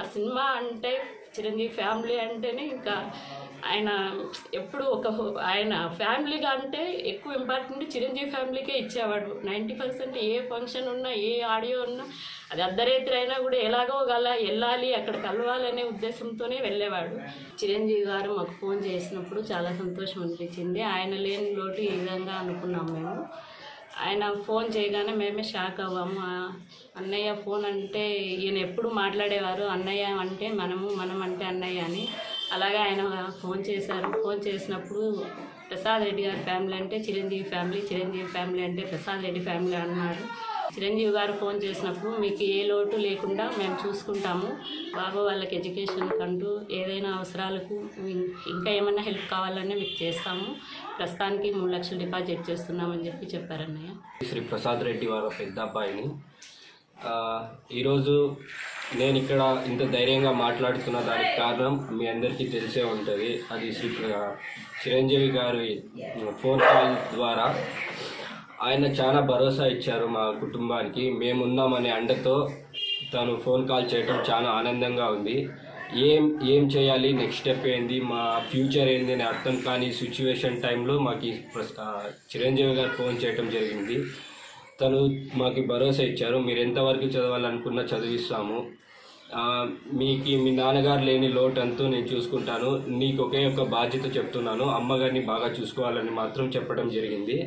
ఆ సినిమా అంటే చిరంజీవి ఫ్యామిలీ అంటేనే ఇంకా ఆయన ఎప్పుడు ఆయన ఫ్యామిలీగా అంటే ఎక్కువ ఇంపార్టెంట్ చిరంజీవి ఫ్యామిలీకే ఇచ్చేవాడు. 90% ఏ ఫంక్షన్ ఉన్నా, ఏ ఆడియో ఉన్నా, అది అర్ధరాత్రి అయినా కూడా ఎలాగో వెళ్ళాలి, అక్కడ కలవాలనే ఉద్దేశంతోనే వెళ్ళేవాడు. చిరంజీవి గారు మాకు ఫోన్ చేసినప్పుడు చాలా సంతోషం అనిపించింది. ఆయన లేని లోటు ఈ విధంగా అనుకున్నాం మేము. ఆయన ఫోన్ చేయగానే మేమే షాక్ అవ్వాము. అన్నయ్య ఫోన్ అంటే ఈయన ఎప్పుడు మాట్లాడేవారు, అన్నయ్య అంటే మనం అంటే అన్నయ్య అని. అలాగే ఆయన ఫోన్ చేశారు. ఫోన్ చేసినప్పుడు ప్రసాద్ రెడ్డి గారి ఫ్యామిలీ అంటే చిరంజీవి ఫ్యామిలీ, చిరంజీవి ఫ్యామిలీ అంటే ప్రసాద్ రెడ్డి ఫ్యామిలీ అన్నారు. చిరంజీవి గారు ఫోన్ చేసినప్పుడు మీకు ఏ లోటు లేకుండా మేము చూసుకుంటాము, బాబు వాళ్ళకి ఎడ్యుకేషన్ కంటూ ఏదైనా అవసరాలకు ఇంకా ఏమైనా హెల్ప్ కావాలన్నా మీకు చేస్తాము, ప్రస్తుతానికి 3 లక్షలు డిపాజిట్ చేస్తున్నామని చెప్పారన్నయ్య. శ్రీ ప్రసాద్ రెడ్డి వారి పెద్ద అబ్బాయిని. ఈరోజు నేను ఇక్కడ ఇంత ధైర్యంగా మాట్లాడుతున్న దానికి కారణం మీ అందరికీ తెలిసే ఉంటుంది. అది శ్రీ చిరంజీవి గారి ఫోన్ కాల్ ద్వారా ఆయన చాలా భరోసా ఇచ్చారు మా కుటుంబానికి. మేమున్నామనే అండతో తను ఫోన్ కాల్ చేయడం చాలా ఆనందంగా ఉంది. ఏం చేయాలి, నెక్స్ట్ స్టెప్ ఏంది, మా ఫ్యూచర్ ఏంది అని అర్థం కాని సిచ్యువేషన్ టైంలో మాకు చిరంజీవి గారు ఫోన్ చేయడం జరిగింది. తను మాకు భరోసా ఇచ్చారు, మీరు ఎంతవరకు చదవాలనుకున్నా చదివిస్తాము, మీ నాన్నగారు లేని లోటు అంతా నేను చూసుకుంటాను, నీకు ఒకే ఒక బాధ్యత చెప్తున్నాను, అమ్మగారిని బాగా చూసుకోవాలని మాత్రం చెప్పడం జరిగింది.